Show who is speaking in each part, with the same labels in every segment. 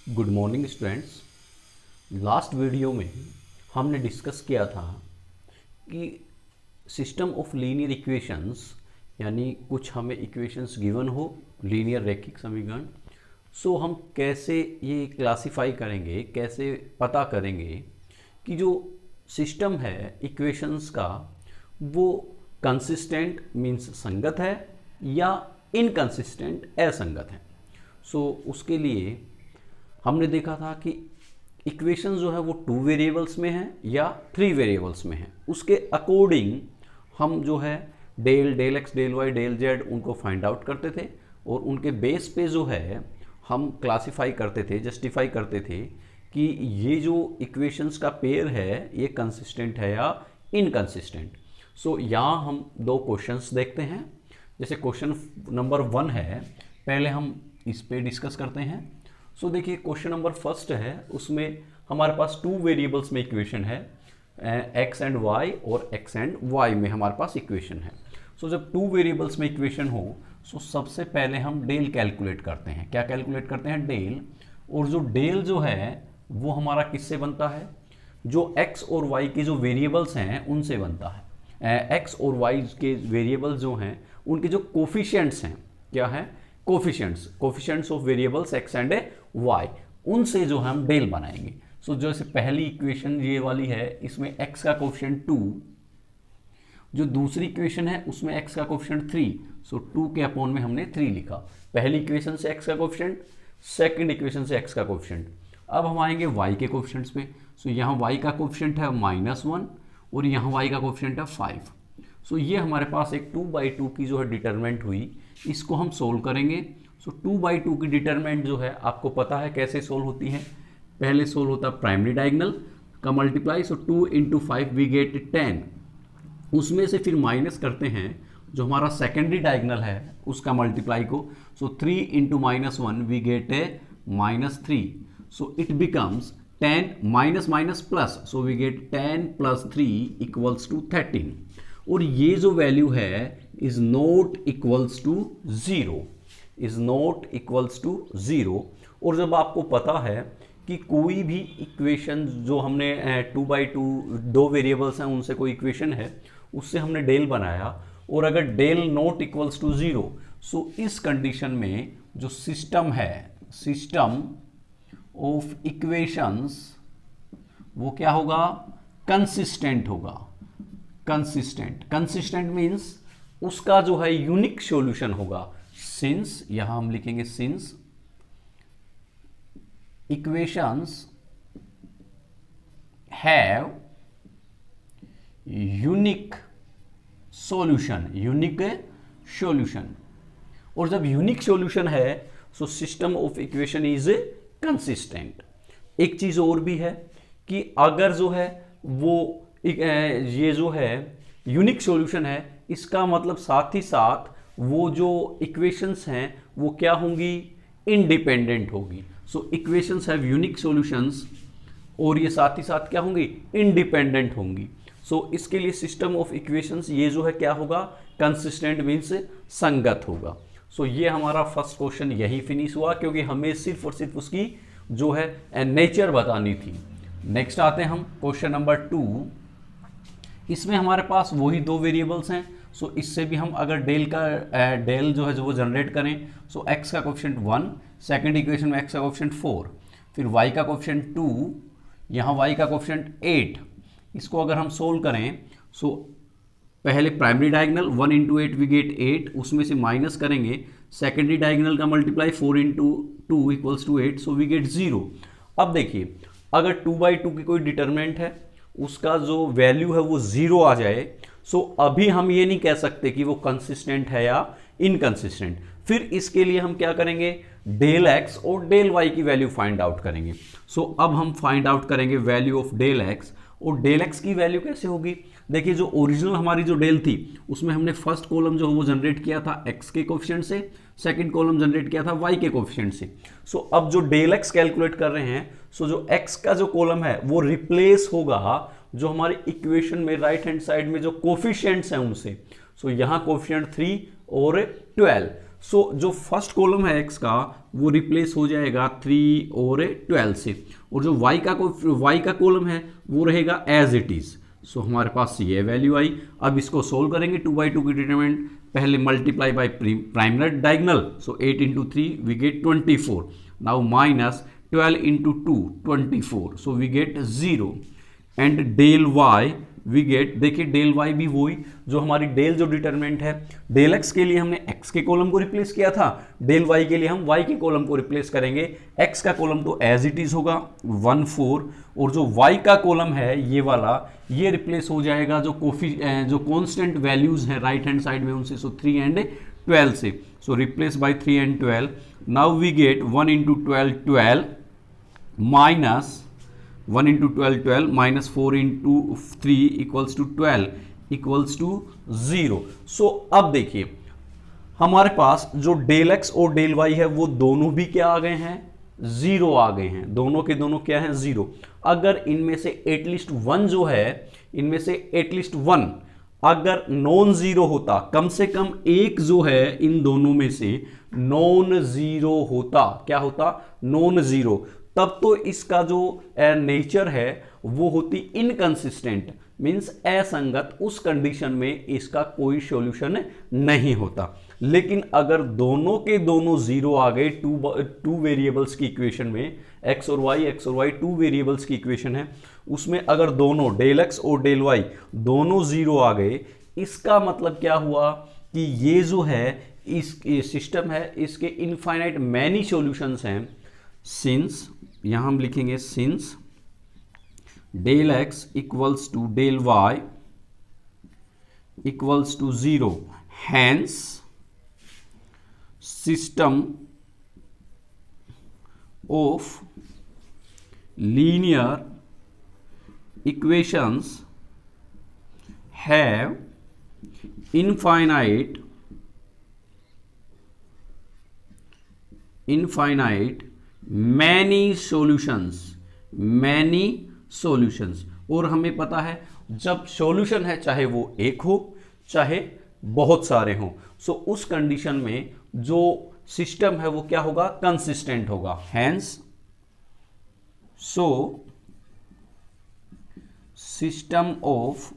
Speaker 1: Good morning students. Last video में हमने discuss किया था कि सिस्टम ऑफ लीनियर इक्वेशंस, यानी कुछ हमें इक्वेशंस गिवन हो, लीनियर रैखिक समीकरण, सो हम कैसे ये क्लासिफाई करेंगे, कैसे पता करेंगे कि जो सिस्टम है इक्वेशंस का वो कंसिस्टेंट मीन्स संगत है या इनकंसिस्टेंट असंगत है। सो उसके लिए हमने देखा था कि इक्वेशन जो है वो 2 वेरिएबल्स में है या 3 वेरिएबल्स में है, उसके अकॉर्डिंग हम जो है del x del y del z उनको फाइंड आउट करते थे और उनके बेस पे जो है हम क्लासिफाई करते थे, जस्टिफाई करते थे कि ये जो इक्वेशंस का पेयर है ये कंसिस्टेंट है या इनकंसिस्टेंट। सो यहाँ हम 2 क्वेश्चंस देखते हैं। जैसे क्वेश्चन नंबर 1 है, पहले हम इस पे डिस्कस करते हैं। सो देखिए क्वेश्चन नंबर फर्स्ट है, उसमें हमारे पास 2 वेरिएबल्स में इक्वेशन है, एक्स एंड वाई और एक्स एंड वाई में हमारे पास इक्वेशन है। सो जब 2 वेरिएबल्स में इक्वेशन हो सो सबसे पहले हम डेल कैलकुलेट करते हैं। क्या कैलकुलेट करते हैं? डेल। और जो डेल जो है वो हमारा किससे बनता है? जो एक्स और वाई के जो वेरिएबल्स हैं उनसे बनता है। एक्स और वाई के वेरिएबल्स जो हैं उनके जो कोफिशिएंट्स हैं, क्या है? Coefficients of variables x and y, उनसे जो हम डेल बनाएंगे। सो जैसे पहली इक्वेशन ये वाली है, इसमें x का कोफिशिएंट 2, जो दूसरी इक्वेशन है उसमें x का कोफिशिएंट 3, सो 2 के अपॉन में हमने 3 लिखा। पहली इक्वेशन से x का कोफिशिएंट, सेकंड इक्वेशन से x का कोफिशिएंट। अब हम आएंगे y के कोफिशिएंट्स पे। सो यहाँ y का कोफिशिएंट है -1 और यहाँ y का कोफिशिएंट है 5। सो ये हमारे पास एक 2/2 की जो है डिटरमिनेंट हुई, इसको हम सोल्व करेंगे। सो 2/2 की डिटरमिनेंट जो है आपको पता है कैसे सोल्व होती है। पहले सोल्व होता है प्राइमरी डायगोनल का मल्टीप्लाई, सो 2 × 5 वी गेट 10। उसमें से फिर माइनस करते हैं जो हमारा सेकेंडरी डायगोनल है उसका मल्टीप्लाई को, so 3 × -1 we get -3। So it becomes 10 minus minus plus, so we get 10 + 3 = 13। और ये जो वैल्यू है is not equals to 0, is not equals to 0। और जब आपको पता है कि कोई भी इक्वेशन जो हमने 2/2 2 वेरिएबल्स हैं उनसे कोई इक्वेशन है, उससे हमने डेल बनाया और अगर डेल नॉट इक्वल्स टू 0, सो इस कंडीशन में जो सिस्टम है, सिस्टम ऑफ इक्वेशंस, वो क्या होगा? कंसिस्टेंट होगा। कंसिस्टेंट मीन्स उसका जो है यूनिक सॉल्यूशन होगा। सिंस, यहां हम लिखेंगे since equations have unique solution. और जब यूनिक सॉल्यूशन है सो system of equation is consistent. एक चीज और भी है कि अगर जो है वो ये जो है यूनिक सॉल्यूशन है, इसका मतलब साथ ही साथ वो जो इक्वेशंस हैं वो क्या होंगी? इंडिपेंडेंट होगी। सो इक्वेशंस हैव यूनिक सॉल्यूशंस और ये साथ ही साथ क्या होंगी? इंडिपेंडेंट होंगी। सो इसके लिए सिस्टम ऑफ इक्वेशंस ये जो है क्या होगा? कंसिस्टेंट मीन्स संगत होगा। सो ये हमारा फर्स्ट क्वेश्चन यही फिनिश हुआ, क्योंकि हमें सिर्फ और सिर्फ उसकी जो है नेचर बतानी थी। नेक्स्ट आते हैं हम क्वेश्चन नंबर 2। इसमें हमारे पास वही 2 वेरिएबल्स हैं। सो इससे भी हम अगर डेल जो है जो वो जनरेट करें, सो x का कोफिशिएंट 1, सेकंड इक्वेशन में x का कोफिशिएंट 4, फिर y का कोफिशिएंट 2, यहाँ y का कोफिशिएंट 8। इसको अगर हम सोल्व करें, सो पहले प्राइमरी डायगोनल 1 × 8 वी गेट 8, उसमें से माइनस करेंगे सेकेंडरी डायगोनल का मल्टीप्लाई 4 × 2 = 8, सो वी गेट 0। अब देखिए अगर 2/2 की कोई डिटरमिनेंट है, उसका जो वैल्यू है वो 0 आ जाए, सो अभी हम ये नहीं कह सकते कि वो कंसिस्टेंट है या इनकंसिस्टेंट। फिर इसके लिए हम क्या करेंगे? डेल एक्स और डेल वाई की वैल्यू फाइंड आउट करेंगे। सो अब हम फाइंड आउट करेंगे वैल्यू ऑफ डेल एक्स। और डेल एक्स की वैल्यू कैसे होगी? देखिए जो ओरिजिनल हमारी जो डेल थी उसमें हमने फर्स्ट कॉलम जो वो जनरेट किया था एक्स के कोफिशिएंट से, सेकंड कॉलम जनरेट किया था वाई के कोफिशिएंट से। सो अब जो डेल एक्स कैलकुलेट कर रहे हैं, सो जो एक्स का जो कॉलम है वो रिप्लेस होगा जो हमारी इक्वेशन में राइट हैंड साइड में जो कोफिशिएंट्स हैं उनसे। सो यहाँ कोफिशिएंट 3 और 12। सो जो फर्स्ट कॉलम है एक्स का वो रिप्लेस हो जाएगा 3 और 12 से, और जो y का कॉलम है वो रहेगा एज इट इज। सो हमारे पास ये वैल्यू आई। अब इसको सोल्व करेंगे 2/2 की डिटरमिनेंट, पहले multiply by primary diagonal, so 8 into 3 we get 24। Now minus 12 into 2 24, so we get 0 and del y we get, देखिए डेल y भी वही जो हमारी डेल जो डिटरमिनेंट है, डेल x के लिए हमने x के कॉलम को रिप्लेस किया था, डेल y के लिए हम y के कॉलम को रिप्लेस करेंगे। x का कॉलम तो एज इट इज होगा 1 4, और जो y का कॉलम है ये वाला, ये रिप्लेस हो जाएगा जो कांस्टेंट वैल्यूज है राइट हैंड साइड में उनसे, सो 3 and 12 से, so replace by 3 and 12। Now we get 1 into 12 12 minus 1 into 12 12 minus 4 into 3 equals to 12 equals to 0। सो अब देखिए हमारे पास जो डेल x और डेल y है वो दोनों भी क्या आ गए हैं, 0 आ गए हैं, दोनों के दोनों क्या हैं, 0। अगर इनमें से एटलीस्ट वन जो है, इनमें से एटलीस्ट वन अगर नॉन जीरो होता, कम से कम एक जो है इन दोनों में से नॉन जीरो होता, क्या होता, नॉन जीरो, तब तो इसका जो नेचर है वो होती इनकंसिस्टेंट, मींस असंगत। उस कंडीशन में इसका कोई सॉल्यूशन नहीं होता। लेकिन अगर दोनों के दोनों जीरो आ गए, टू वेरिएबल्स की इक्वेशन में, x और y टू वेरिएबल्स की इक्वेशन है, उसमें अगर दोनों डेल x और डेल y दोनों जीरो आ गए, इसका मतलब क्या हुआ कि ये जो है इस सिस्टम है, इसके इनफाइनाइट मैनी सॉल्यूशंस हैं। सिंस, यहां हम लिखेंगे since del x equals to del y equals to 0, hence system of linear equations have infinite many solutions. और हमें पता है जब सॉल्यूशन है चाहे वो एक हो चाहे बहुत सारे हों, सो उस कंडीशन में जो सिस्टम है वो क्या होगा, कंसिस्टेंट होगा। Hence so system of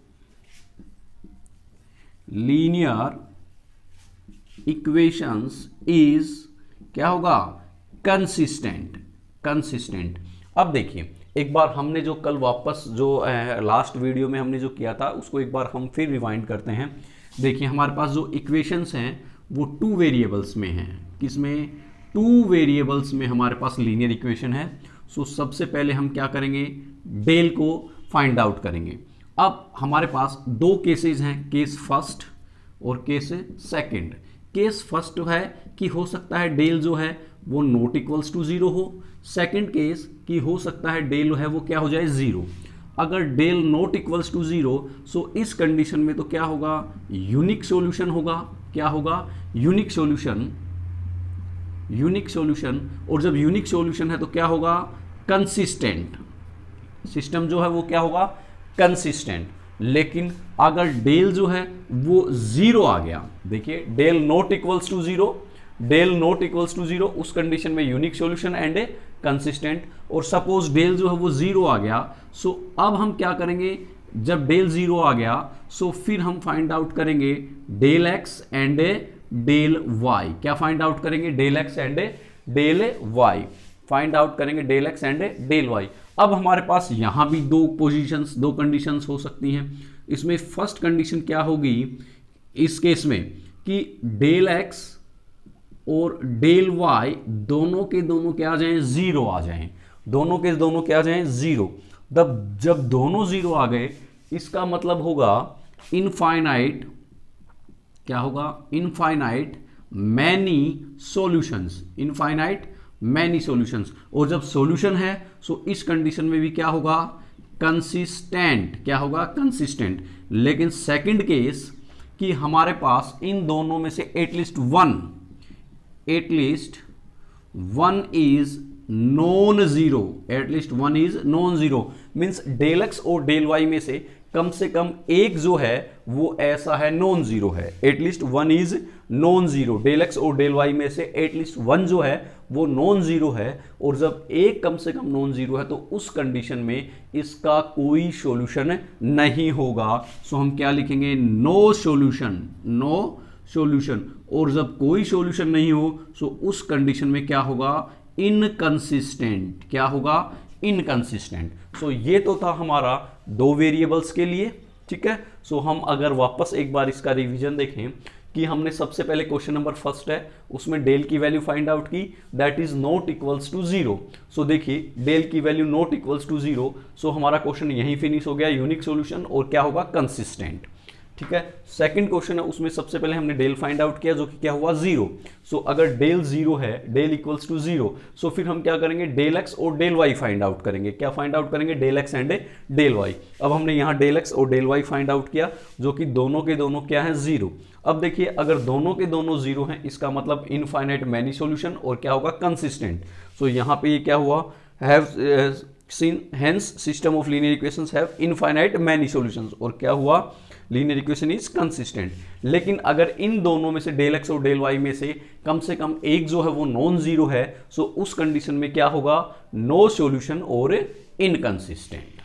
Speaker 1: linear equations is क्या होगा, कंसिस्टेंट। अब देखिए एक बार हमने जो कल वापस जो लास्ट वीडियो में हमने जो किया था उसको एक बार हम फिर रिवाइंड करते हैं। देखिए हमारे पास जो इक्वेशंस हैं वो टू वेरिएबल्स में हैं, किसमें, टू वेरिएबल्स में हमारे पास लीनियर इक्वेशन है। सो सबसे पहले हम क्या करेंगे, डेल को फाइंड आउट करेंगे। अब हमारे पास दो केसेस हैं, केस फर्स्ट और केस सेकंड। केस फर्स्ट है कि हो सकता है डेल जो है वो नॉट इक्वल्स टू 0 हो। सेकंड केस कि हो सकता है डेल है वो क्या हो जाए, 0। अगर डेल नॉट इक्वल्स टू 0, सो इस कंडीशन में तो क्या होगा, यूनिक सॉल्यूशन होगा। क्या होगा, यूनिक सॉल्यूशन। और जब यूनिक सॉल्यूशन है तो क्या होगा, कंसिस्टेंट। सिस्टम जो है वो क्या होगा, कंसिस्टेंट। लेकिन अगर डेल जो है वो 0 आ गया, देखिए डेल नॉट इक्वल्स टू 0, उस कंडीशन में unique solution and A consistent. और सपोज डेल जो है वो 0 आ गया, सो अब हम क्या करेंगे, जब डेल 0 आ गया सो फिर हम फाइंड आउट करेंगे del x and del y। क्या फाइंड आउट करेंगे, del x and del y find out करेंगे, del x and del y। अब हमारे पास यहां भी दो कंडीशंस हो सकती हैं। इसमें फर्स्ट कंडीशन क्या होगी इस केस में कि डेल x और डेल y दोनों के दोनों क्या आ जाएं, 0 आ जाएं, दोनों के दोनों क्या आ जाएं, 0। जब दोनों 0 आ गए इसका मतलब होगा इनफाइनाइट, क्या होगा, इनफाइनाइट मैनी सॉल्यूशंस। और जब सॉल्यूशन है सो इस कंडीशन में भी क्या होगा, कंसिस्टेंट। क्या होगा, कंसिस्टेंट। लेकिन सेकंड केस कि हमारे पास इन दोनों में से at least one is non zero, means del x और डेल y में से कम से कम एक जो है वो ऐसा है नॉन जीरो है, at least one is non zero, del x और डेल वाई में से एटलीस्ट वन जो है वो नॉन जीरो है। और जब एक कम से कम नॉन जीरो है तो उस कंडीशन में इसका कोई सॉल्यूशन नहीं होगा। सो हम क्या लिखेंगे, नो सॉल्यूशन, नो सॉल्यूशन। और जब कोई सॉल्यूशन नहीं हो सो उस कंडीशन में क्या होगा, इनकंसिस्टेंट। क्या होगा, इनकंसिस्टेंट। सो ये तो था हमारा दो वेरिएबल्स के लिए, ठीक है। सो हम अगर वापस एक बार इसका रिवीजन देखें कि हमने सबसे पहले क्वेश्चन नंबर फर्स्ट है उसमें डेल की वैल्यू फाइंड आउट की, that is not equals to zero. So देखिए डेल की value not equals to zero, so हमारा क्वेश्चन यहीं फिनिश हो गया, यूनिक सॉल्यूशन और क्या होगा, कंसिस्टेंट, ठीक है। सेकंड क्वेश्चन है उसमें सबसे पहले हमने डेल फाइंड आउट किया जो कि क्या हुआ, जीरो। सो अगर डेल जीरो है, del equals to zero, so फिर हम क्या करेंगे, डेल एक्स और डेल वाई फाइंड आउट करेंगे। क्या फाइंड आउट करेंगे, del x and del y. अब हमने यहाँ डेल एक्स और डेल वाई फाइंड आउट किया जो कि दोनों के दोनों क्या है, जीरो। अब देखिए अगर दोनों के दोनों जीरो हैं इसका मतलब इनफाइनाइट मैनी सॉल्यूशन और क्या होगा, कंसिस्टेंट। सो यहाँ पे ये क्या हुआ, have hence system of linear equations have infinite many solutions, और क्या हुआ, लीनियर इक्वेशन इज कंसिस्टेंट। लेकिन अगर इन दोनों में से डेल एक्स और डेल वाई में से कम एक जो है वो नॉन जीरो है, सो उस कंडीशन में क्या होगा, नो सॉल्यूशन और इनकंसिस्टेंट।